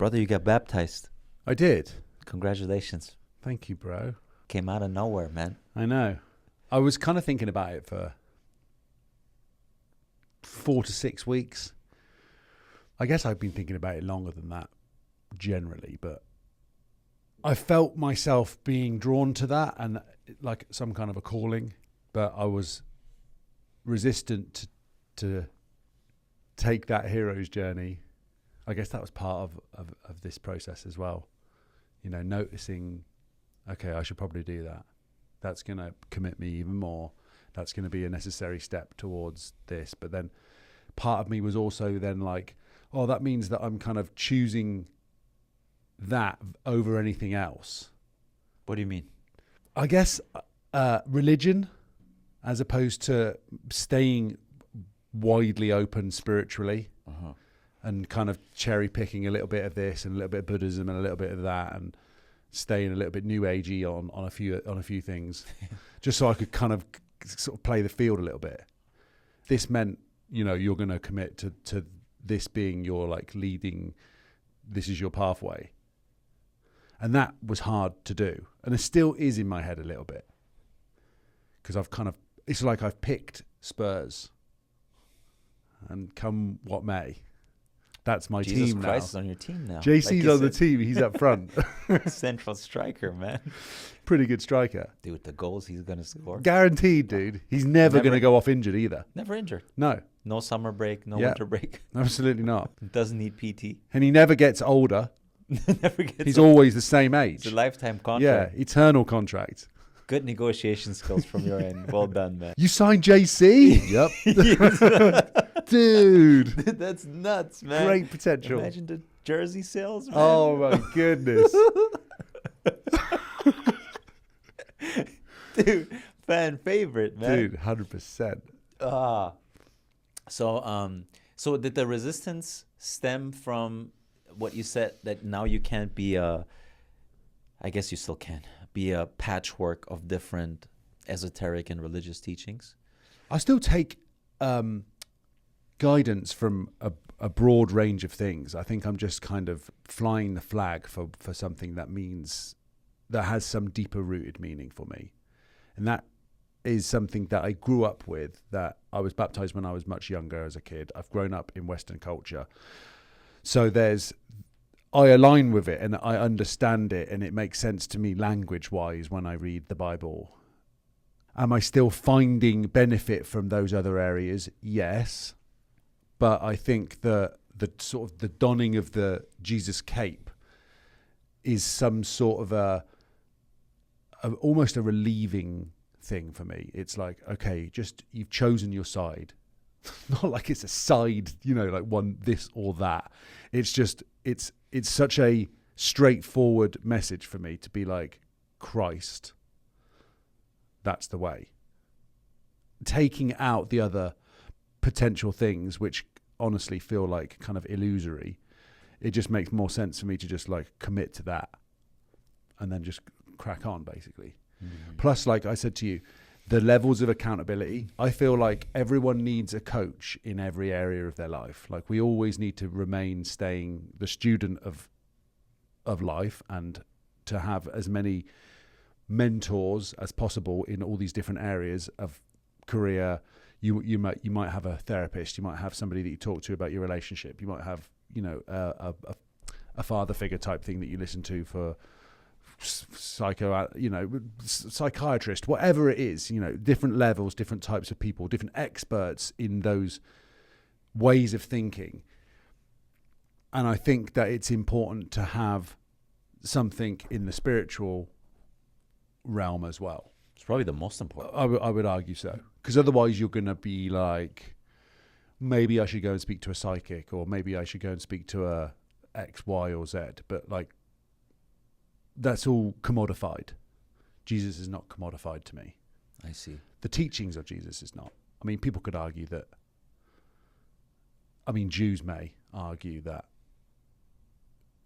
Brother, you got baptized. I did. Congratulations. Thank you, bro. Came out of nowhere, man. I know. I was kind of thinking about it for 4 to 6 weeks. I guess I've been thinking about it longer than that generally, but I felt myself being drawn to that and like some kind of a calling, but I was resistant to take that hero's journey. I guess that was part of this process as well. You know, noticing, okay, I should probably do that. That's going to commit me even more. That's going to be a necessary step towards this. But then part of me was also then like, oh, that means that I'm kind of choosing that over anything else. What do you mean? I guess religion, as opposed to staying widely open spiritually, and kind of cherry picking a little bit of this and a little bit of Buddhism and a little bit of that, and staying a little bit new agey on a few things, just so I could kind of sort of play the field a little bit. This meant, you know, you're going to commit to this being your like leading. This is your pathway. And that was hard to do. And it still is in my head a little bit. Because it's like I've picked Spurs. And come what may. That's my Jesus team Christ now. is on your team now. JC's like on the team. He's up front. Central striker, man. Pretty good striker. Dude, the goals he's going to score. Guaranteed, dude. He's never going to go off injured either. Never injured. No. No summer break, no winter break. Absolutely not. Doesn't need PT. And he never gets older. Never gets He's always the same age. It's a lifetime contract. Yeah, eternal contract. Good negotiation skills from your end. Well done, man. You signed JC? Yep. Dude. That's nuts, man. Great potential. Imagine the jersey sales, man. Oh, my goodness. Dude, fan favorite, man. Dude, 100%. So did the resistance stem from what you said, that now you can't be I guess you still can, be a patchwork of different esoteric and religious teachings? I still take guidance from a broad range of things. I think I'm just kind of flying the flag for something that has some deeper rooted meaning for me. And that is something that I grew up with, that I was baptized when I was much younger as a kid. I've grown up in Western culture. So I align with it and I understand it, and it makes sense to me language-wise when I read the Bible. Am I still finding benefit from those other areas? Yes. But I think the sort of the donning of the Jesus cape is some sort of almost a relieving thing for me. It's like, okay, just you've chosen your side. Not like it's a side, you know, like one this or that. It's just it's such a straightforward message for me to be like, Christ, that's the way. Taking out the other potential things which honestly feel like kind of illusory, it just makes more sense for me to just like commit to that and then just crack on, basically. Mm-hmm. Plus, like I said to you, the levels of accountability, I feel like everyone needs a coach in every area of their life. Like we always need to remain staying the student of life, and to have as many mentors as possible in all these different areas of career. You might have a therapist, you might have somebody that you talk to about your relationship, you might have, you know, a father figure type thing that you listen to for psychiatrist, whatever it is, you know, different levels, different types of people, different experts in those ways of thinking. And I think that it's important to have something in the spiritual realm as well. It's probably the most important. I would argue so. Because otherwise you're going to be like, maybe I should go and speak to a psychic, or maybe I should go and speak to a X, Y, or Z. But like, that's all commodified. Jesus is not commodified to me. I see. The teachings of Jesus is not. I mean, people could argue that. I mean, Jews may argue that,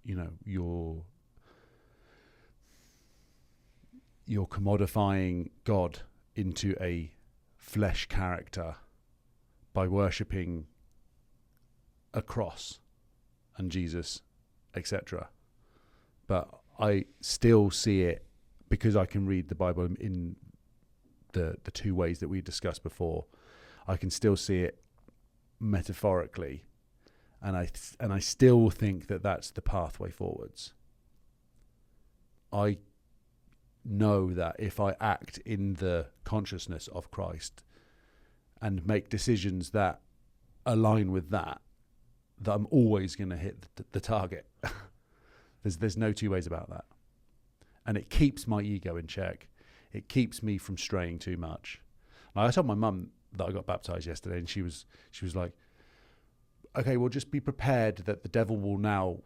you know, you're commodifying God into a flesh character by worshipping a cross, and Jesus etc. But I still see it, because I can read the Bible in the two ways that we discussed before. I can still see it metaphorically, and I still think that that's the pathway forwards. I know that if I act in the consciousness of Christ and make decisions that align with that I'm always going to hit the target. There's no two ways about that. And it keeps my ego in check. It keeps me from straying too much. Like, I told my mum that I got baptized yesterday, and she was like, okay, well, just be prepared that the devil will now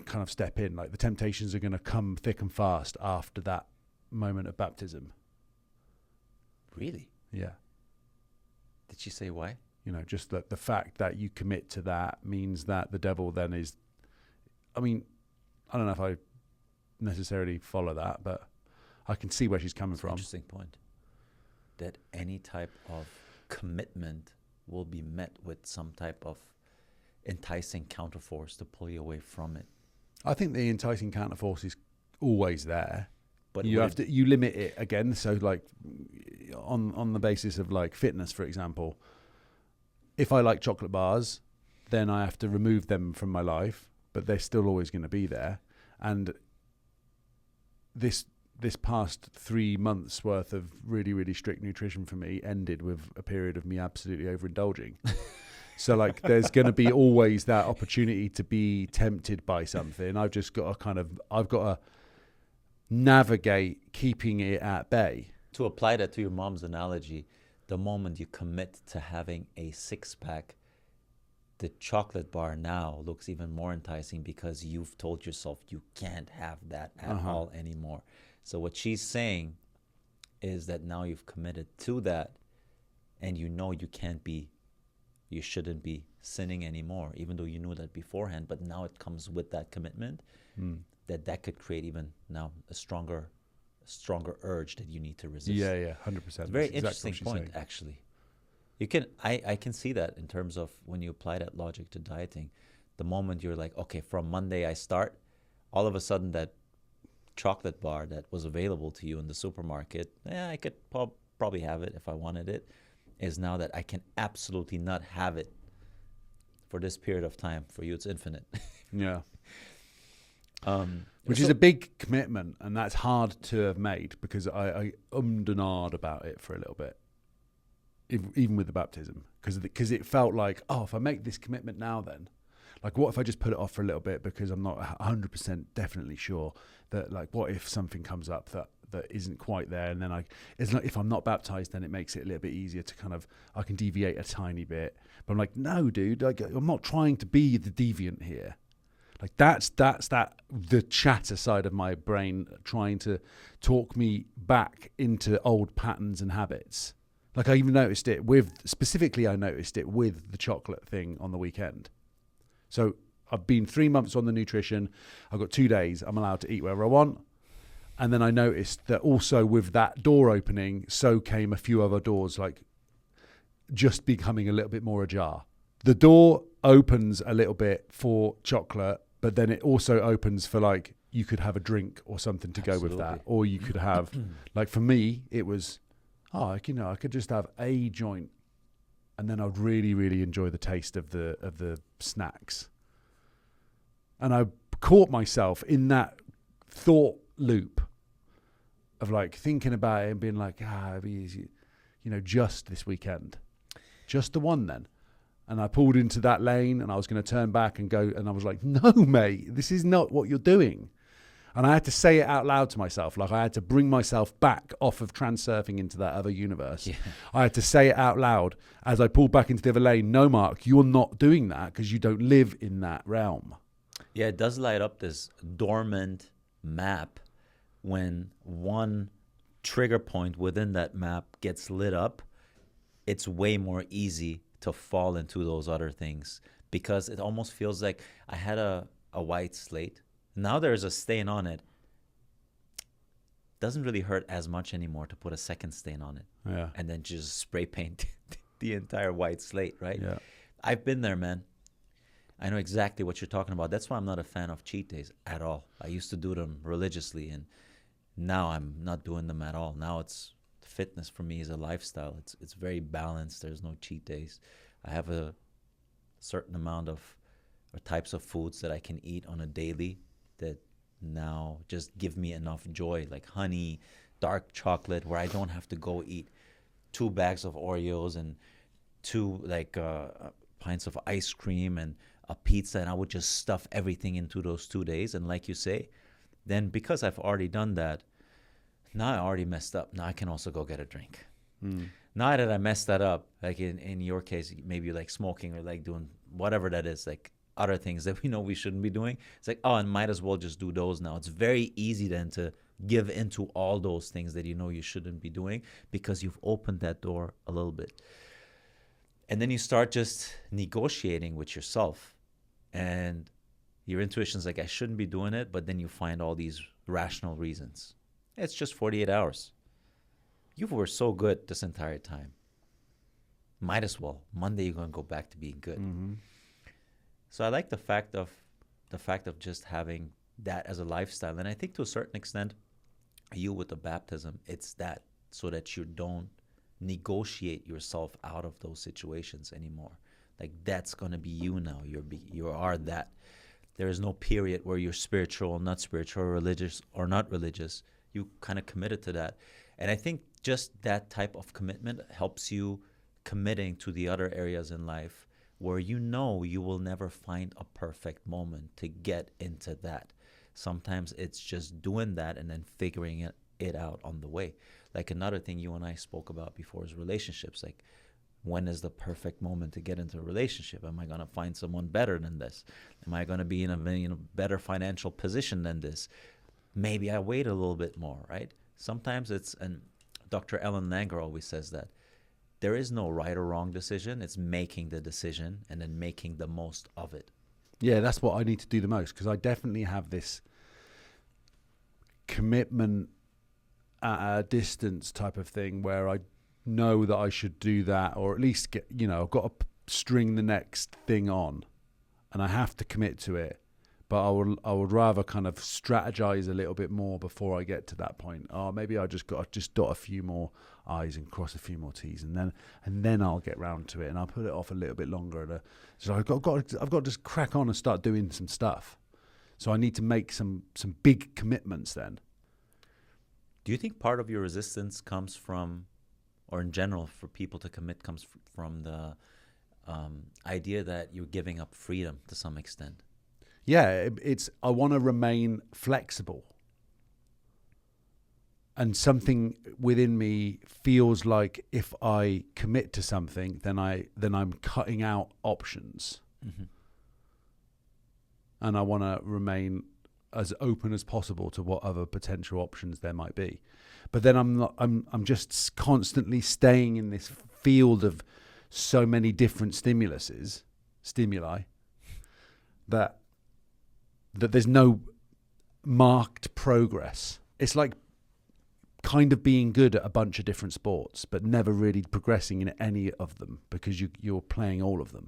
kind of step in. Like, the temptations are going to come thick and fast after that moment of baptism. Really? Yeah. Did she say why? You know, just that the fact that you commit to that means that the devil then is, I mean, I don't know if I necessarily follow that, but I can see where she's coming from. Interesting point. That any type of commitment will be met with some type of enticing counterforce to pull you away from it. I think the enticing counterforce is always there, but you limit it again. So, like, on the basis of like fitness, for example, if I like chocolate bars, then I have to remove them from my life, but they're still always going to be there. And this past 3 months worth of really, really strict nutrition for me ended with a period of me absolutely overindulging. So, like, there's going to be always that opportunity to be tempted by something. I've just got to I've got to navigate keeping it at bay. To apply that to your mom's analogy, the moment you commit to having a six-pack, the chocolate bar now looks even more enticing because you've told yourself you can't have that at all anymore. So what she's saying is that now you've committed to that, and you know you shouldn't be sinning anymore, even though you knew that beforehand. But now it comes with that commitment that could create even now a stronger urge that you need to resist. Yeah, 100%. Very interesting point, actually. You can I can see that in terms of when you apply that logic to dieting. The moment you're like, okay, from Monday I start, all of a sudden that chocolate bar that was available to you in the supermarket, I could probably have it if I wanted it, is now that I can absolutely not have it for this period of time. For you, it's infinite. Yeah. Which is a big commitment, and that's hard to have made, because I ummed and ahed about it for a little bit, even with the baptism, because it felt like, oh, if I make this commitment now, then, like, what if I just put it off for a little bit because I'm not 100% definitely sure that, like, what if something comes up that isn't quite there, and then it's like, if I'm not baptized, then it makes it a little bit easier to kind of, I can deviate a tiny bit. But I'm like, no, dude, like, I'm not trying to be the deviant here. Like, that's the chatter side of my brain trying to talk me back into old patterns and habits. Like, I even noticed it specifically with the chocolate thing on the weekend. So I've been 3 months on the nutrition. I've got 2 days. I'm allowed to eat wherever I want. And then I noticed that also with that door opening, so came a few other doors, like just becoming a little bit more ajar. The door opens a little bit for chocolate, but then it also opens for, like, you could have a drink or something to go with that. Or you could have, like, for me, it was, I could just have a joint, and then I'd really, really enjoy the taste of the snacks. And I caught myself in that thought loop of, like, thinking about it and being like, it'd be easy, just this weekend. Just the one then. And I pulled into that lane, and I was going to turn back and go, and I was like, no, mate, this is not what you're doing. And I had to say it out loud to myself. Like, I had to bring myself back off of transurfing into that other universe. Yeah. I had to say it out loud as I pulled back into the other lane. No, Mark, you're not doing that because you don't live in that realm. Yeah, it does light up this dormant map. When one trigger point within that map gets lit up, it's way more easy to fall into those other things, because it almost feels like I had a white slate. Now there's a stain on it. Doesn't really hurt as much anymore to put a second stain on it. Yeah. And then just spray paint the entire white slate, right? Yeah. I've been there, man. I know exactly what you're talking about. That's why I'm not a fan of cheat days at all. I used to do them religiously, and now I'm not doing them at all. Now it's fitness for me is a lifestyle. It's very balanced. There's no cheat days. I have a certain amount of or types of foods that I can eat on a daily that now just give me enough joy, like honey, dark chocolate, where I don't have to go eat 2 bags of Oreos and 2 pints of ice cream and a pizza, and I would just stuff everything into those 2 days. And like you say, then because I've already done that, now I already messed up. Now I can also go get a drink. Now that I messed that up, like in your case, maybe like smoking or like doing whatever that is, like other things that we know we shouldn't be doing. It's like, oh, and might as well just do those now. It's very easy then to give into all those things that you know you shouldn't be doing because you've opened that door a little bit. And then you start just negotiating with yourself. And your intuition's like, I shouldn't be doing it. But then you find all these rational reasons. It's just 48 hours. You were so good this entire time. Might as well. Monday you're going to go back to being good. Mm-hmm. So I like the fact of just having that as a lifestyle. And I think to a certain extent, you with the baptism, it's that so that you don't negotiate yourself out of those situations anymore. Like that's going to be you now. You are that. There is no period where you're spiritual or not spiritual, or religious or not religious. You kind of committed to that. And I think just that type of commitment helps you committing to the other areas in life where you know you will never find a perfect moment to get into that. Sometimes it's just doing that and then figuring it out on the way. Like another thing you and I spoke about before is relationships. Like, when is the perfect moment to get into a relationship? Am I going to find someone better than this? Am I going to be in a better financial position than this? Maybe I wait a little bit more, right? Sometimes it's, and Dr. Ellen Langer always says that, there is no right or wrong decision. It's making the decision and then making the most of it. Yeah, that's what I need to do the most, because I definitely have this commitment at a distance type of thing where I know that I should do that, or at least get, I've got to string the next thing on and I have to commit to it. But I would rather kind of strategize a little bit more before I get to that point. Oh, maybe I just got to just dot a few more I's and cross a few more T's, and then I'll get round to it, and I'll put it off a little bit longer. So I've got to just crack on and start doing some stuff. So I need to make some big commitments then. Do you think part of your resistance comes from, or in general for people to commit, comes from the idea that you're giving up freedom to some extent? Yeah, I want to remain flexible. And something within me feels like if I commit to something, then I'm cutting out options. Mm-hmm. And I want to remain as open as possible to what other potential options there might be. But then I'm just constantly staying in this field of so many different stimuli that there's no marked progress. It's like kind of being good at a bunch of different sports, but never really progressing in any of them because you're playing all of them.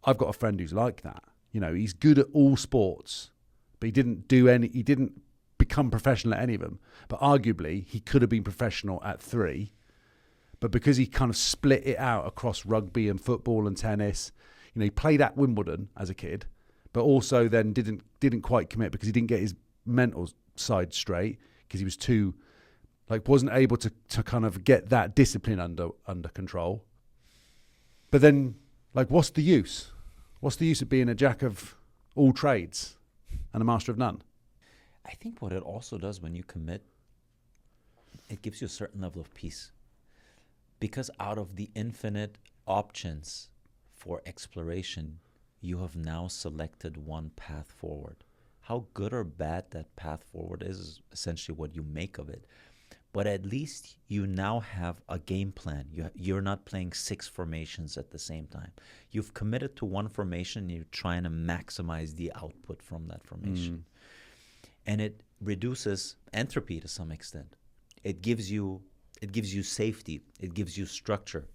I've got a friend who's like that. He's good at all sports, but he didn't become professional at any of them. But arguably, he could have been professional at 3. But because he kind of split it out across rugby and football and tennis, he played at Wimbledon as a kid, but also then didn't quite commit because he didn't get his mental side straight because he was too, wasn't able to kind of get that discipline under control. But then, what's the use? What's the use of being a jack of all trades and a master of none? I think what it also does when you commit, it gives you a certain level of peace. Because out of the infinite options for exploration, you have now selected one path forward. How good or bad that path forward is essentially what you make of it. But at least you now have a game plan. You're not playing 6 formations at the same time. You've committed to one formation and you're trying to maximize the output from that formation. And it reduces entropy to some extent. It gives you safety. It gives you structure.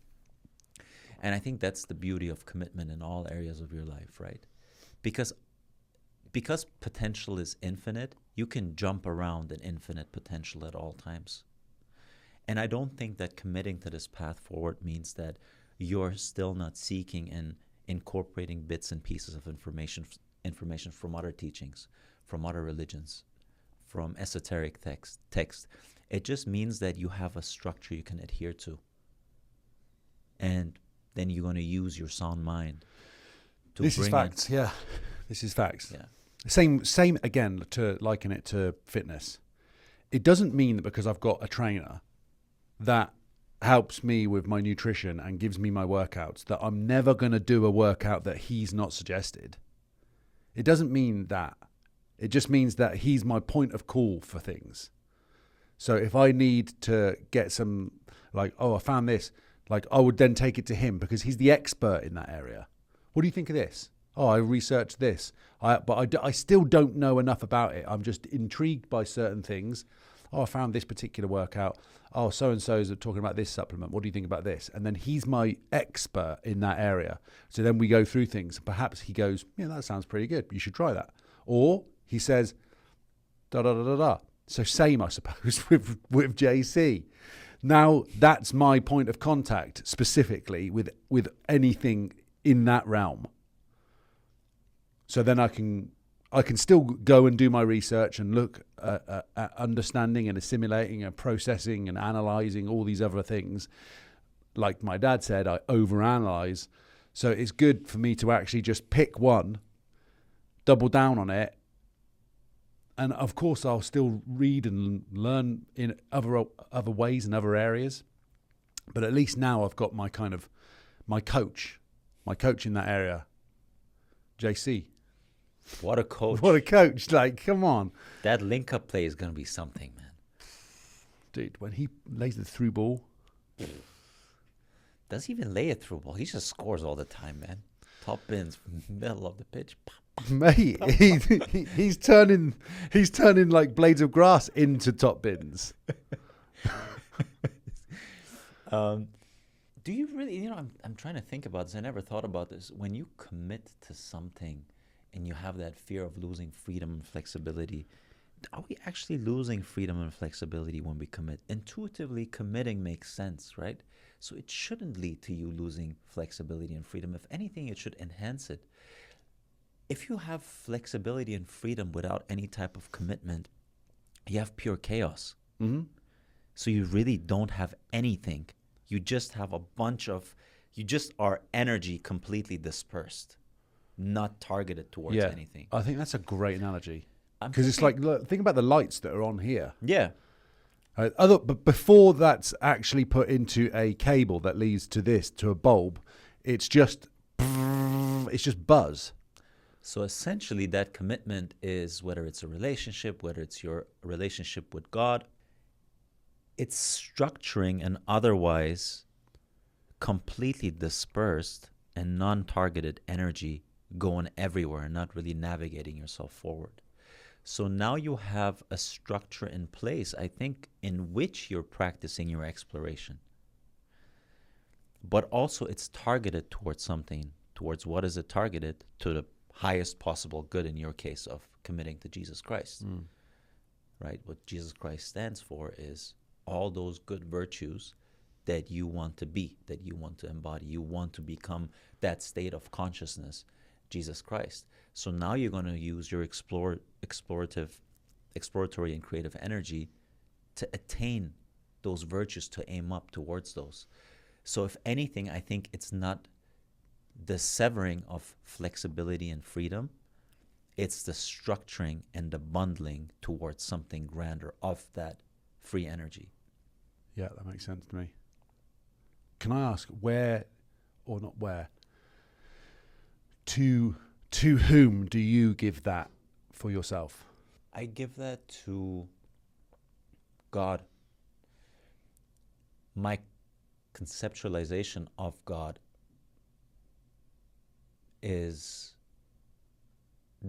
And I think that's the beauty of commitment in all areas of your life, right? Because potential is infinite, you can jump around an infinite potential at all times. And I don't think that committing to this path forward means that you're still not seeking and incorporating bits and pieces of information from other teachings, from other religions, from esoteric text. It just means that you have a structure you can adhere to. And then you're going to use your sound mind to This bring is facts, yeah. This is facts. Yeah. Same again, to liken it to fitness. It doesn't mean that because I've got a trainer that helps me with my nutrition and gives me my workouts that I'm never going to do a workout that he's not suggested. It doesn't mean that. It just means that he's my point of call for things. So if I need to get some, like, oh, I found this, like, I would then take it to him because he's the expert in that area. What do you think of this? Oh, I researched this, but I still don't know enough about it. I'm just intrigued by certain things. Oh, I found this particular workout. Oh, so-and-so's are talking about this supplement. What do you think about this? And then he's my expert in that area. So then we go through things. Perhaps he goes, yeah, that sounds pretty good. You should try that. Or he says, da-da-da-da-da. So same, I suppose, with JC. Now that's my point of contact specifically with anything in that realm. So then I can still go and do my research and look at understanding and assimilating and processing and analysing all these other things. Like my dad said, I overanalyze. So it's good for me to actually just pick one, double down on it. And of course, I'll still read and learn in other ways and other areas. But at least now I've got my coach in that area, JC. What a coach. What a coach. Like, come on. That link-up play is going to be something, man. Dude, when he lays the through ball. Does he even lay a through ball? He just scores all the time, man. Top bins, middle of the pitch. Mate, he's turning like blades of grass into top bins. Do you really, I'm trying to think about this. I never thought about this. When you commit to something and you have that fear of losing freedom and flexibility, are we actually losing freedom and flexibility when we commit? Intuitively, committing makes sense, right? So it shouldn't lead to you losing flexibility and freedom. If anything, it should enhance it. If you have flexibility and freedom without any type of commitment, you have pure chaos. Mm-hmm. So you really don't have anything. You just have you just are energy completely dispersed, not targeted towards anything. I think that's a great analogy. Because it's like, look, think about the lights that are on here. Yeah. But before that's actually put into a cable that leads to a bulb, it's just buzz. So essentially that commitment is, whether it's a relationship, whether it's your relationship with God, it's structuring an otherwise completely dispersed and non-targeted energy going everywhere and not really navigating yourself forward. So now you have a structure in place, I think, in which you're practicing your exploration. But also it's targeted towards something. Towards what is it targeted? To the highest possible good, in your case, of committing to Jesus Christ. Right? What Jesus Christ stands for is all those good virtues that you want to be, that you want to embody. You want to become that state of consciousness, Jesus Christ. So now you're going to use your exploratory and creative energy to attain those virtues, to aim up towards those. So if anything, I think it's not the severing of flexibility and freedom, it's the structuring and the bundling towards something grander of that free energy. Yeah, that makes sense to me. Can I ask to whom do you give that for yourself? I give that to God. My conceptualization of God is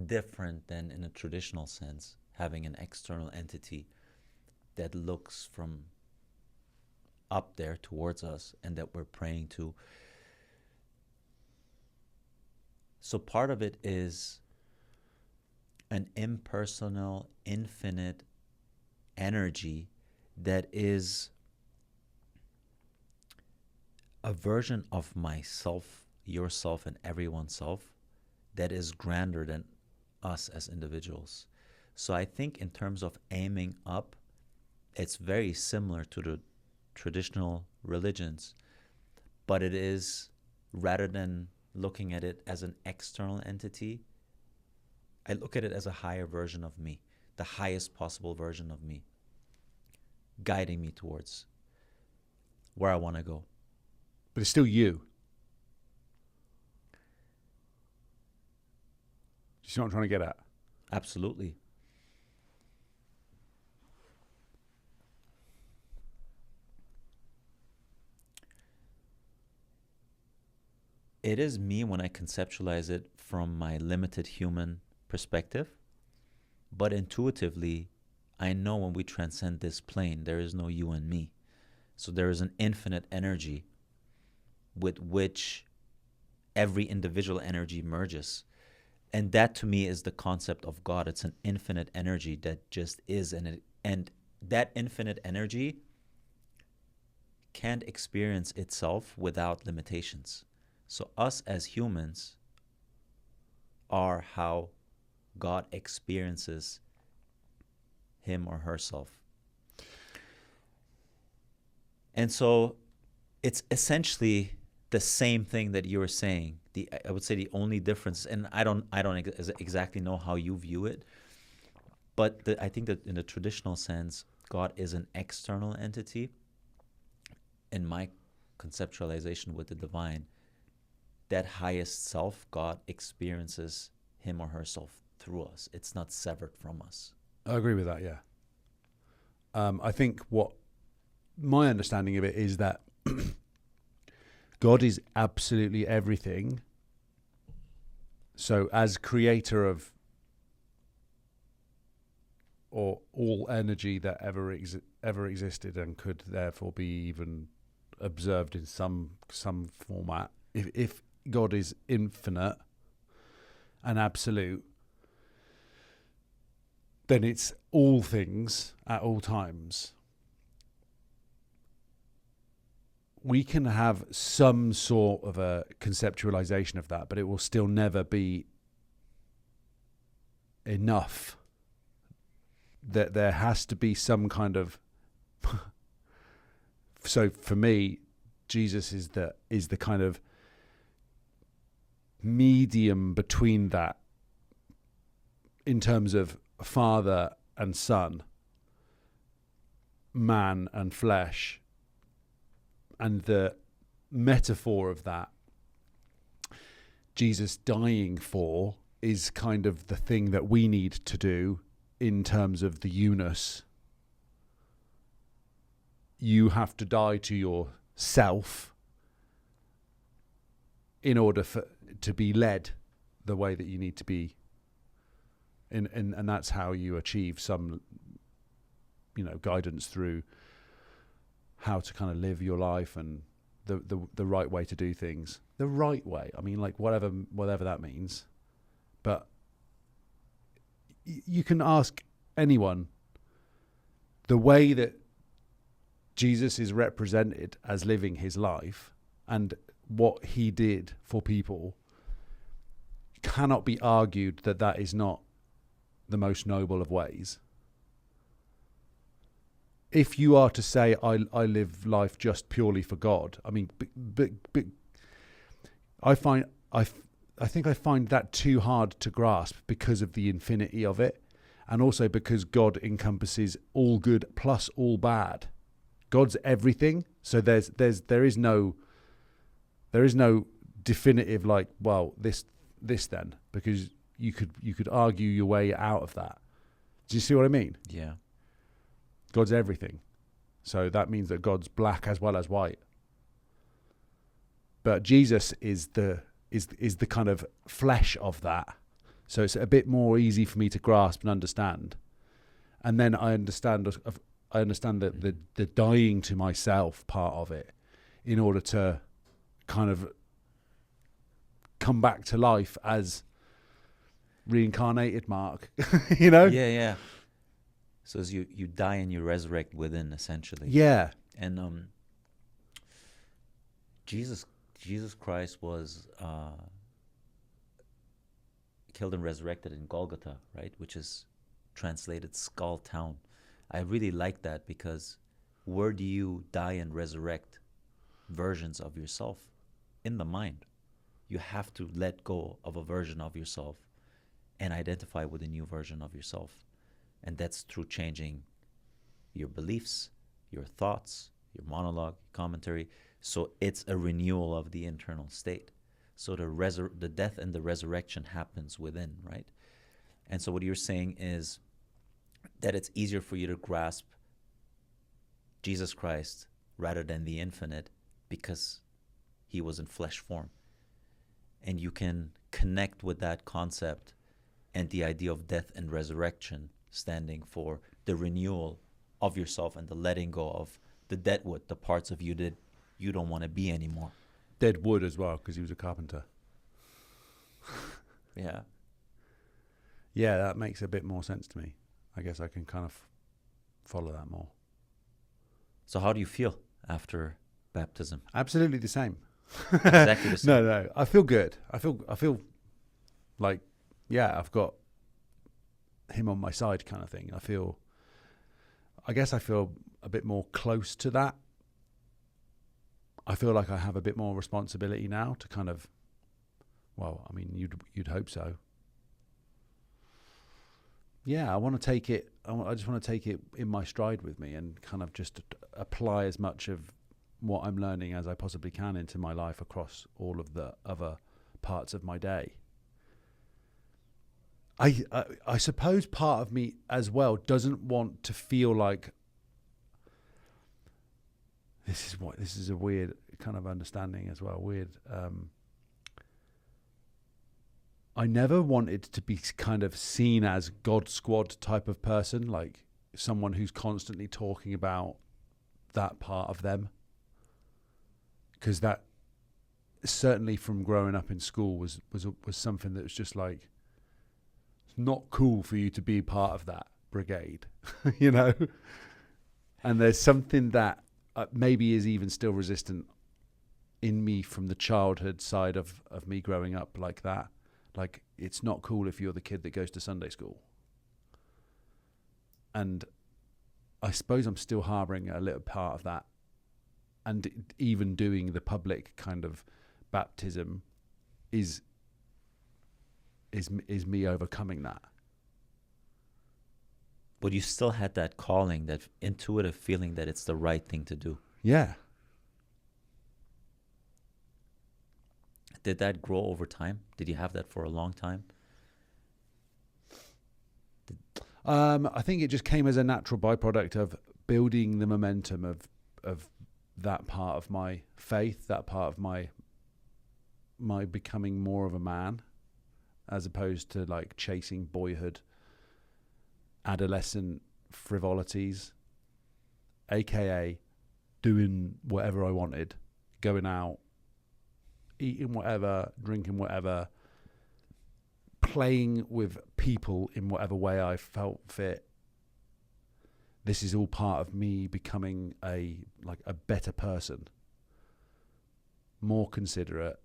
different than in a traditional sense, having an external entity that looks from up there towards us and that we're praying to. So part of it is an impersonal, infinite energy that is a version of myself, yourself, and everyone's self that is grander than us as individuals. So I think in terms of aiming up, it's very similar to the traditional religions, but it is, rather than looking at it as an external entity, I look at it as a higher version of me, the highest possible version of me, guiding me towards where I want to go. But it's still you. You see what I'm trying to get at? Absolutely. It is me when I conceptualize it from my limited human perspective, but intuitively, I know when we transcend this plane, there is no you and me. So there is an infinite energy with which every individual energy merges. And that to me is the concept of God. It's an infinite energy that just is, and that infinite energy can't experience itself without limitations. So us as humans are how God experiences him or herself. And so it's essentially the same thing that you were saying. I would say the only difference, and I don't exactly know how you view it, but I think that in the traditional sense, God is an external entity. In my conceptualization with the divine, that highest self, God, experiences him or herself through us. It's not severed from us. I agree with that, yeah. I think what my understanding of it is that God is absolutely everything. So as creator of or all energy that ever existed and could therefore be even observed in some format, if God is infinite and absolute, then it's all things at all times. We can have some sort of a conceptualization of that, but it will still never be enough. That there has to be some kind of so for me, Jesus is the kind of medium between that in terms of father and son, man and flesh, and the metaphor of that, Jesus dying for, is kind of the thing that we need to do in terms of the unus. You have to die to yourself in order to be led the way that you need to be. And that's how you achieve some, guidance through how to kind of live your life and the right way to do things. The right way. I mean, like whatever that means. But you can ask anyone, the way that Jesus is represented as living his life and what he did for people cannot be argued that is not the most noble of ways. If you are to say, I live life just purely for God, I mean, but I think I find that too hard to grasp because of the infinity of it, and also because God encompasses all good plus all bad. God's everything, so there is no definitive like, well, this then, because you could argue your way out of that. Do you see what I mean? Yeah. God's everything. So that means that God's black as well as white. But Jesus is the kind of flesh of that. So it's a bit more easy for me to grasp and understand. And then I understand that the dying to myself part of it in order to kind of come back to life as reincarnated Mark, you know? Yeah. So as you die and you resurrect within, essentially. Yeah. And Jesus Christ was killed and resurrected in Golgotha, right? Which is translated skull town. I really like that, because where do you die and resurrect versions of yourself? In the mind. You have to let go of a version of yourself and identify with a new version of yourself. And that's through changing your beliefs, your thoughts, your monologue, commentary. So it's a renewal of the internal state. So the death and the resurrection happens within, right? And so what you're saying is that it's easier for you to grasp Jesus Christ rather than the infinite, because he was in flesh form. And you can connect with that concept and the idea of death and resurrection standing for the renewal of yourself and the letting go of the dead wood, the parts of you that you don't want to be anymore. Dead wood as well, because he was a carpenter. Yeah. Yeah, that makes a bit more sense to me. I guess I can kind of follow that more. So how do you feel after baptism? Absolutely the same. Exactly the same. No, I feel good. I feel like, yeah, I've got him on my side kind of thing. I guess I feel a bit more close to that. I feel like I have a bit more responsibility now to kind of, well, I mean, you'd hope so. Yeah, I want to take it. I just want to take it in my stride with me and kind of just apply as much of what I'm learning as I possibly can into my life across all of the other parts of my day. I suppose part of me as well doesn't want to feel like this is a weird kind of understanding as well. I never wanted to be kind of seen as God Squad type of person, like someone who's constantly talking about that part of them. Because that, certainly from growing up in school, was something that was just like, it's not cool for you to be part of that brigade, you know? And there's something that maybe is even still resistant in me from the childhood side of me growing up like that. Like, it's not cool if you're the kid that goes to Sunday school. And I suppose I'm still harboring a little part of that. And even doing the public kind of baptism is me overcoming that. But you still had that calling, that intuitive feeling that it's the right thing to do. Yeah. Did that grow over time? Did you have that for a long time? I think it just came as a natural byproduct of building the momentum of that part of my faith, that part of my becoming more of a man, as opposed to like chasing boyhood, adolescent frivolities, aka doing whatever I wanted, going out, eating whatever, drinking whatever, playing with people in whatever way I felt fit. This is all part of me becoming a better person, more considerate.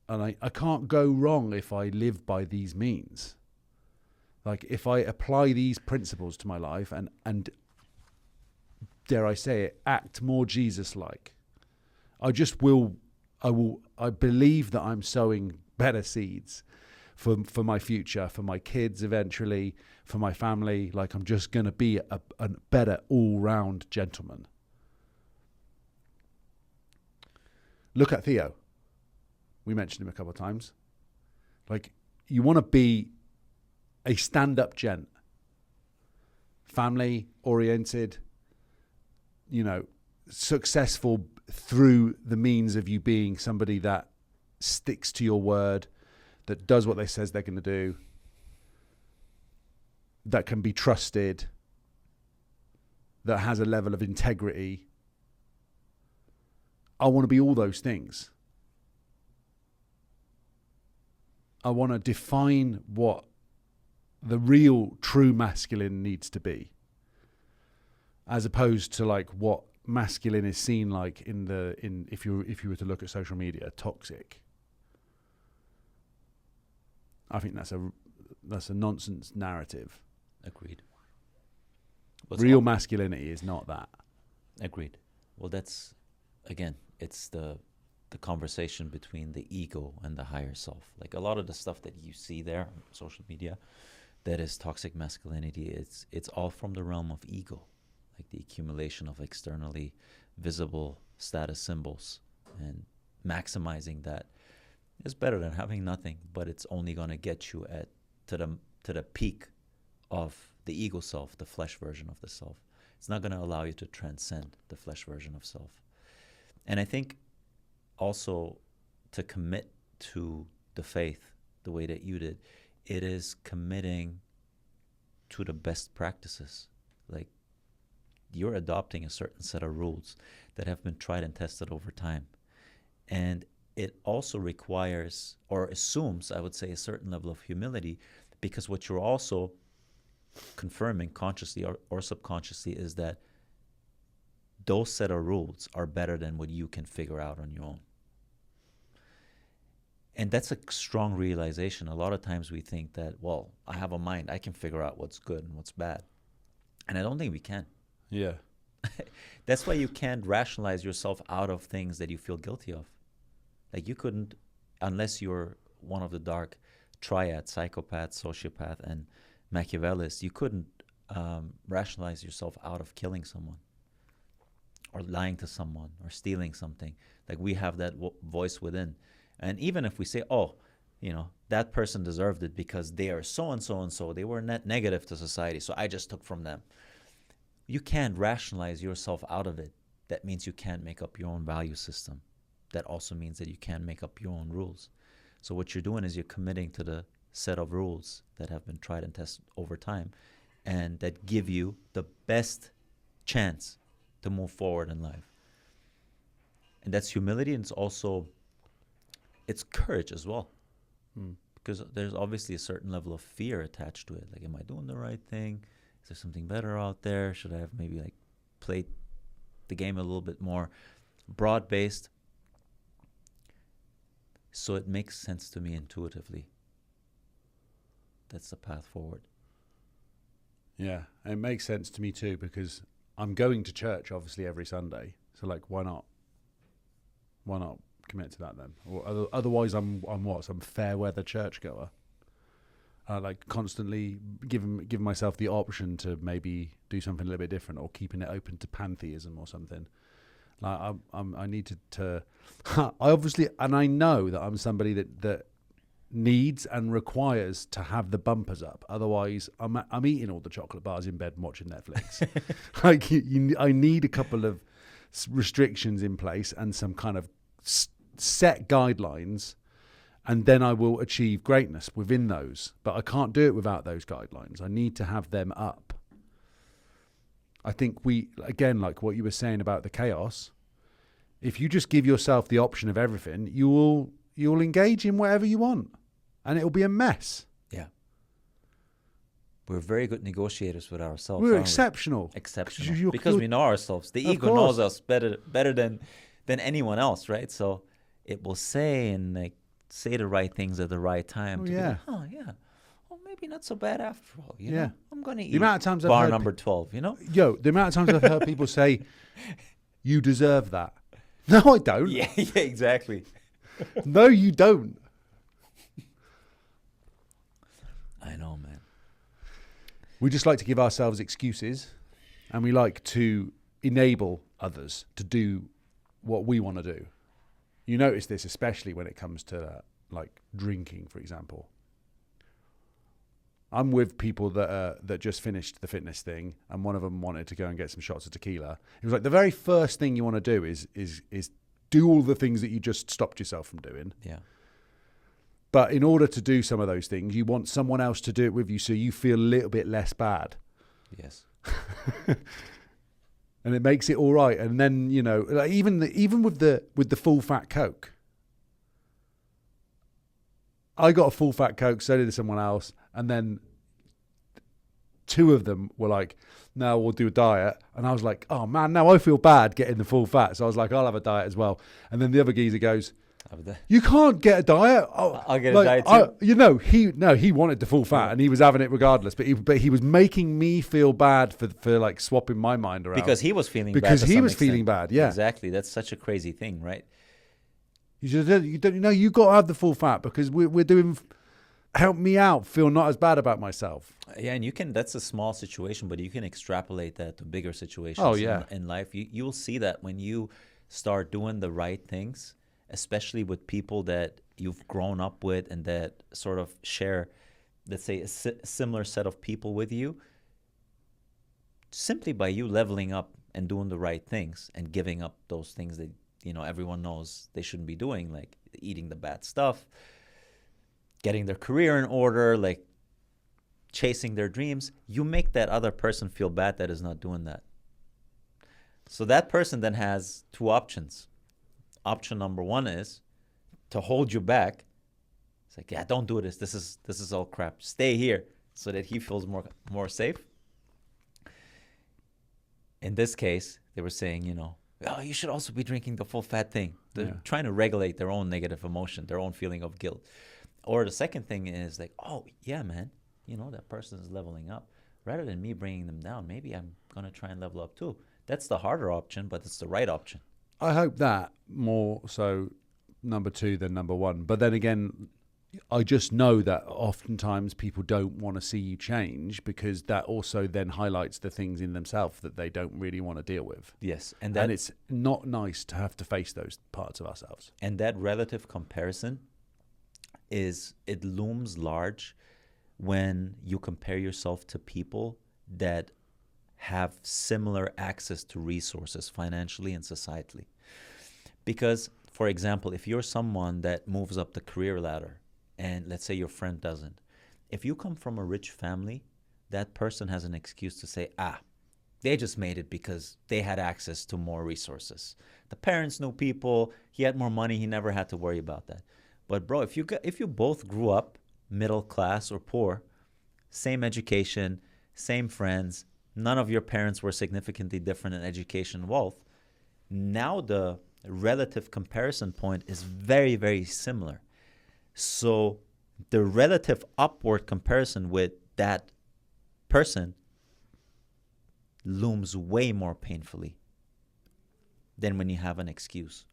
And I can't go wrong if I live by these means. Like, if I apply these principles to my life and dare I say it, act more Jesus-like, I believe that I'm sowing better seeds for my future, for my kids eventually, for my family. Like, I'm just going to be a better all-round gentleman. Look at Theo. We mentioned him a couple of times. Like, you want to be a stand-up gent, family-oriented, successful through the means of you being somebody that sticks to your word, that does what they says they're going to do, that can be trusted, that has a level of integrity. I want to be all those things. I want to define what the real true masculine needs to be, as opposed to like what masculine is seen like in if you were to look at social media, toxic. I think that's a nonsense narrative. Agreed. Real masculinity is not that. Agreed. Well, that's, again, it's the conversation between the ego and the higher self. Like a lot of the stuff that you see there on social media that is toxic masculinity, it's all from the realm of ego, like the accumulation of externally visible status symbols, and maximizing that is better than having nothing, but it's only going to get you to the peak of the ego self, the flesh version of the self. It's not going to allow you to transcend the flesh version of self. And I think also to commit to the faith the way that you did, it is committing to the best practices. Like you're adopting a certain set of rules that have been tried and tested over time. And it also requires, or assumes, I would say, a certain level of humility, because what you're also confirming consciously or subconsciously is that those set of rules are better than what you can figure out on your own. And that's a strong realization. A lot of times we think that, well, I have a mind, I can figure out what's good and what's bad. And I don't think we can. Yeah. That's why you can't rationalize yourself out of things that you feel guilty of. Like you couldn't, unless you're one of the dark triad, psychopath, sociopath, and Machiavellist, you couldn't rationalize yourself out of killing someone or lying to someone or stealing something. Like we have that voice within. And even if we say, oh, that person deserved it because they are so and so and so, they were net negative to society, so I just took from them. You can't rationalize yourself out of it. That means you can't make up your own value system. That also means that you can't make up your own rules. So what you're doing is you're committing to the set of rules that have been tried and tested over time and that give you the best chance to move forward in life. And that's humility, and it's courage as well. Because there's obviously a certain level of fear attached to it. Like, am I doing the right thing? Is there something better out there? Should I have maybe like played the game a little bit more broad-based? So it makes sense to me intuitively. That's the path forward. Yeah, it makes sense to me too, because I'm going to church obviously every Sunday. So like, why not? Why not commit to that then? Or otherwise, I'm what? Some fair weather churchgoer. Like constantly giving myself the option to maybe do something a little bit different, or keeping it open to pantheism or something. Like I need to I obviously, and I know that I'm somebody that needs and requires to have the bumpers up. Otherwise, I'm eating all the chocolate bars in bed and watching Netflix. Like I need a couple of restrictions in place and some kind of set guidelines, and then I will achieve greatness within those. But I can't do it without those guidelines. I need to have them up. I think again, like what you were saying about the chaos, if you just give yourself the option of everything, you'll engage in whatever you want, and it'll be a mess. Yeah. We're very good negotiators with ourselves. We're exceptional. Exceptional. Because we know ourselves. The ego knows us better than anyone else, right? So it will say the right things at the right time. Oh, to yeah. Be like, oh, yeah. Oh, maybe not so bad after all. You know? I'm going to eat the amount of times bar number 12, Yo, the amount of times I've heard people say, you deserve that. No, I don't. Yeah, exactly. No, you don't. I know, man. We just like to give ourselves excuses, and we like to enable others to do what we want to do. You notice this especially when it comes to like drinking, for example. I'm with people that just finished the fitness thing, and one of them wanted to go and get some shots of tequila. It was like the very first thing you want to do is do all the things that you just stopped yourself from doing. Yeah. But in order to do some of those things, you want someone else to do it with you, so you feel a little bit less bad. Yes. And it makes it all right. And then, like even with the full fat Coke, I got a full fat Coke, so did someone else, and then 2 of them were like, no, we'll do a diet. And I was like, oh man, now I feel bad getting the full fat. So I was like, I'll have a diet as well. And then the other geezer goes, you can't get a diet. I'll get a diet too. He wanted the full fat and he was having it regardless. But he was making me feel bad for like swapping my mind around. Because he was feeling bad. Because he was feeling bad, yeah. Exactly. That's such a crazy thing, right? You got to have the full fat because we're doing... Help me out, feel not as bad about myself. Yeah, and you can, that's a small situation, but you can extrapolate that to bigger situations in life. You'll see that when you start doing the right things, especially with people that you've grown up with and that sort of share, let's say, a similar set of people with you, simply by you leveling up and doing the right things and giving up those things that, everyone knows they shouldn't be doing, like eating the bad stuff, getting their career in order, like chasing their dreams, you make that other person feel bad that is not doing that. So that person then has 2 options. Option number 1 is to hold you back. It's like, yeah, don't do this. This is all crap. Stay here, so that he feels more safe. In this case, they were saying, oh, you should also be drinking the full fat thing. They're trying to regulate their own negative emotion, their own feeling of guilt. Or the second thing is like, oh, yeah, man, that person is leveling up. Rather than me bringing them down, maybe I'm going to try and level up too. That's the harder option, but it's the right option. I hope that more so number 2 than number 1. But then again, I just know that oftentimes people don't want to see you change because that also then highlights the things in themselves that they don't really want to deal with. Yes. And it's not nice to have to face those parts of ourselves. And that relative comparison it looms large when you compare yourself to people that have similar access to resources financially and societally. Because, for example, if you're someone that moves up the career ladder and let's say your friend doesn't, if you come from a rich family, that person has an excuse to say, they just made it because they had access to more resources. The parents knew people, he had more money, he never had to worry about that. But bro, if you both grew up middle class or poor, same education, same friends, none of your parents were significantly different in education and wealth, now the relative comparison point is very, very similar. So the relative upward comparison with that person looms way more painfully than when you have an excuse.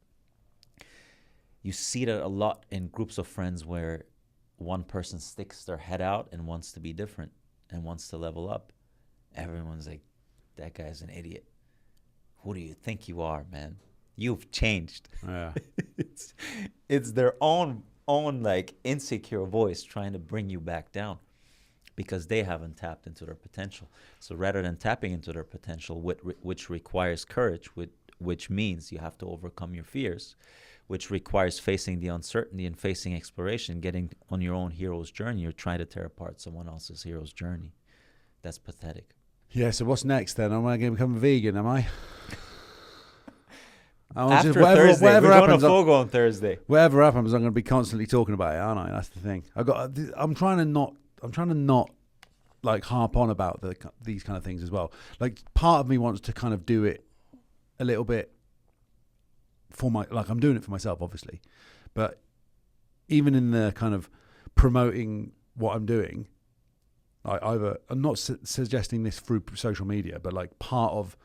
You see that a lot in groups of friends where one person sticks their head out and wants to be different and wants to level up. Everyone's like, that guy's an idiot. Who do you think you are, man? You've changed. Yeah. It's their own like insecure voice trying to bring you back down because they haven't tapped into their potential. So rather than tapping into their potential, which requires courage, which means you have to overcome your fears, which requires facing the uncertainty and facing exploration, getting on your own hero's journey. You're trying to tear apart someone else's hero's journey. That's pathetic. Yeah, so what's next then? Am I going to become a vegan, am I? After Thursday, we're going to Fogo on Thursday. Whatever happens, I'm going to be constantly talking about it, aren't I? That's the thing. I'm trying to not like harp on about these kind of things as well. Like part of me wants to kind of do it a little bit I'm doing it for myself, obviously, but even in the kind of promoting what I'm doing, I'm not suggesting this through social media, but like part of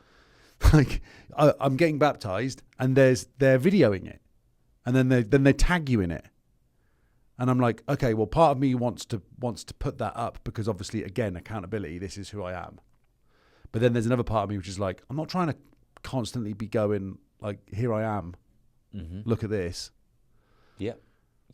like I'm getting baptized and they're videoing it and then they tag you in it. And I'm like, okay, well, part of me wants to put that up because obviously, again, accountability, this is who I am. But then there's another part of me which is like, I'm not trying to constantly be going like, here I am, look at this. Yeah.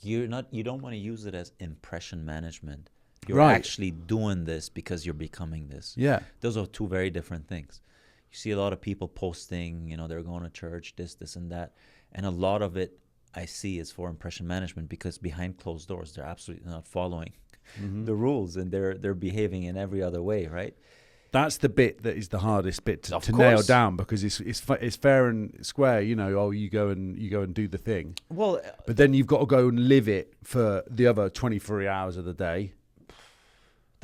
You don't want to use it as impression management. You're actually doing this because you're becoming this. Yeah. Those are 2 very different things. You see a lot of people posting, they're going to church, this and that. And a lot of it I see is for impression management because behind closed doors, they're absolutely not following the rules and they're behaving in every other way, right? That's the bit that is the hardest bit to Of nail course. down, because it's fair and square. You know, oh, you go and do the thing, Well, but then you've got to go and live it for the other 23 hours of the day.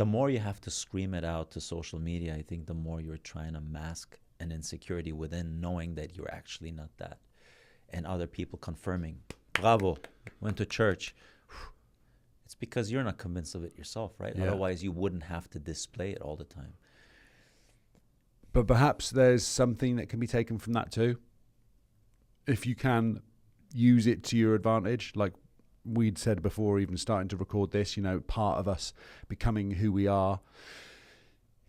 the more you have to scream it out to social media, I think the more you're trying to mask an insecurity within, knowing that you're actually not that. And other people confirming, bravo, went to church. It's because you're not convinced of it yourself, right? Yeah. Otherwise, you wouldn't have to display it all the time. But perhaps there's something that can be taken from that too, if you can use it to your advantage. Like we'd said before, even starting to record this, you know, part of us becoming who we are,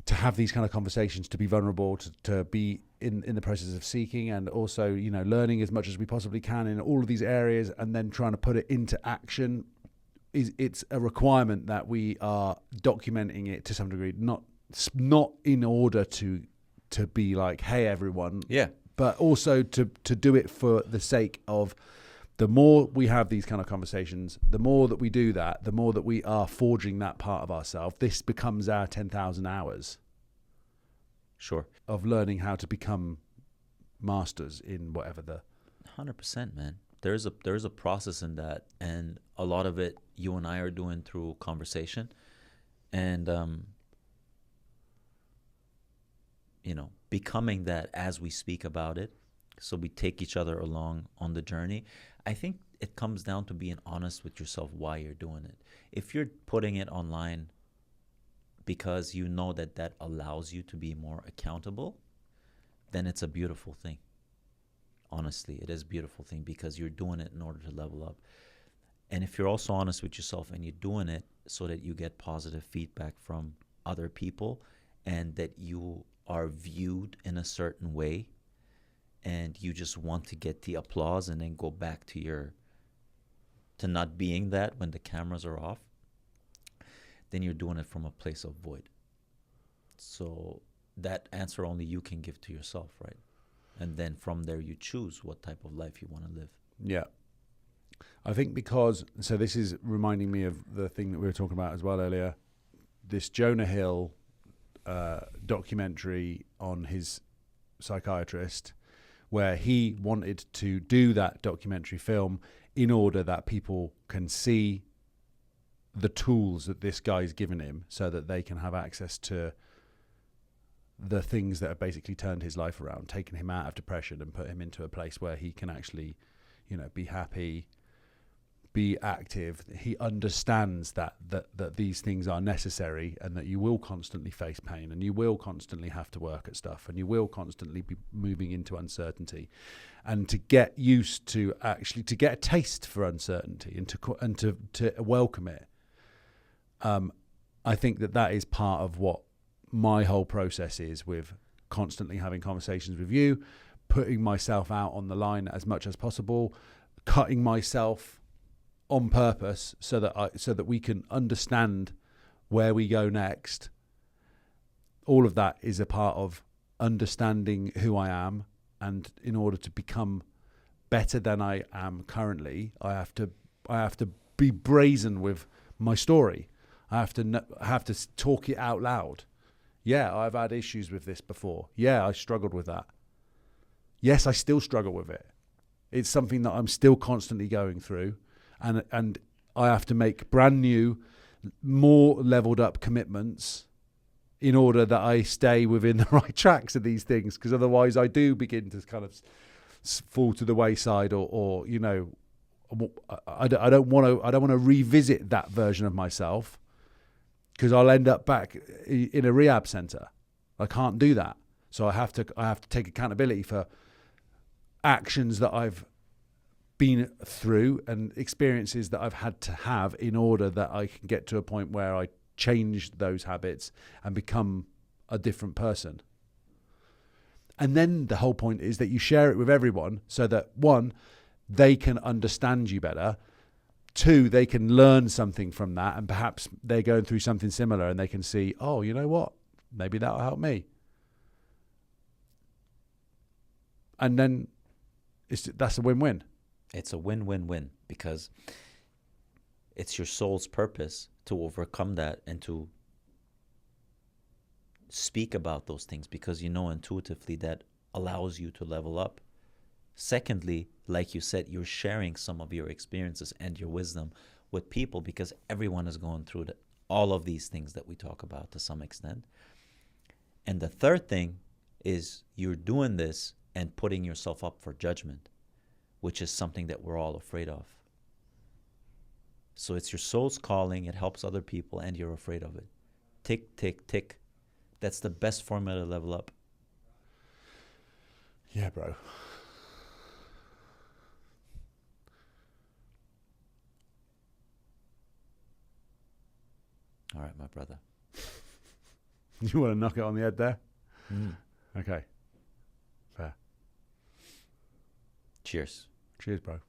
to have these kind of conversations, to be vulnerable, to be in the process of seeking, and also, you know, learning as much as we possibly can in all of these areas, and then trying to put it into action. It's a requirement that we are documenting it to some degree, not in order to be like, hey everyone, Yeah. but also to do it for the sake of, the more we have these kind of conversations, the more that we do that, the more that we are forging that part of ourselves. This becomes our 10,000 hours Sure. of learning how to become masters in whatever the... 100%, man. There's a process in that, and a lot of it you and I are doing through conversation, and you know, becoming that as we speak about it, so we take each other along on the journey. I think it comes down to being honest with yourself why you're doing it. If you're putting it online because you know that that allows you to be more accountable, then it's a beautiful thing. Honestly, it is a beautiful thing, because you're doing it in order to level up. And if you're also honest with yourself and you're doing it so that you get positive feedback from other people, and that you are viewed in a certain way, and you just want to get the applause and then go back to not being that when the cameras are off, then you're doing it from a place of void. So that answer only you can give to yourself, right? And then from there you choose what type of life you want to live. Yeah. I think because, so this is reminding me of the thing that we were talking about as well earlier, this Jonah Hill documentary on his psychiatrist, where he wanted to do that documentary film in order that people can see the tools that this guy's given him, so that they can have access to the things that have basically turned his life around, taken him out of depression and put him into a place where he can actually, you know, be happy, be active. He understands that these things are necessary, and that you will constantly face pain, and you will constantly have to work at stuff, and you will constantly be moving into uncertainty, and to get used to actually, to get a taste for uncertainty, and to welcome it. I think that is part of what my whole process is, with constantly having conversations with you, putting myself out on the line as much as possible, cutting myself on purpose so that we can understand where we go next. All of that is a part of understanding who I am, and in order to become better than I am currently, I have to be brazen with my story. I have to talk it out loud. Yeah, I've had issues with this before. Yeah, I struggled with that. Yes, I still struggle with it. It's something that I'm still constantly going through. And I have to make brand new, more leveled up commitments in order that I stay within the right tracks of these things, because otherwise I do begin to kind of fall to the wayside, or you know, I don't want to revisit that version of myself, because I'll end up back in a rehab center. I can't do that. So I have to take accountability for actions that I've been through and experiences that I've had to have, in order that I can get to a point where I change those habits and become a different person. And then the whole point is that you share it with everyone, so that, one, they can understand you better. Two, they can learn something from that, and perhaps they're going through something similar and they can see, oh, you know what? Maybe that'll help me. And then that's a win-win. It's a win-win-win, because it's your soul's purpose to overcome that and to speak about those things because you know intuitively that allows you to level up. Secondly, like you said, you're sharing some of your experiences and your wisdom with people because everyone is going through all of these things that we talk about to some extent. And the third thing is you're doing this and putting yourself up for judgment, which is something that we're all afraid of. So it's your soul's calling, it helps other people, and you're afraid of it. Tick, tick, tick. That's the best formula to level up. Yeah, bro. All right, my brother. You want to knock it on the head there? Mm. Okay. Fair. Cheers. Cheers, bro.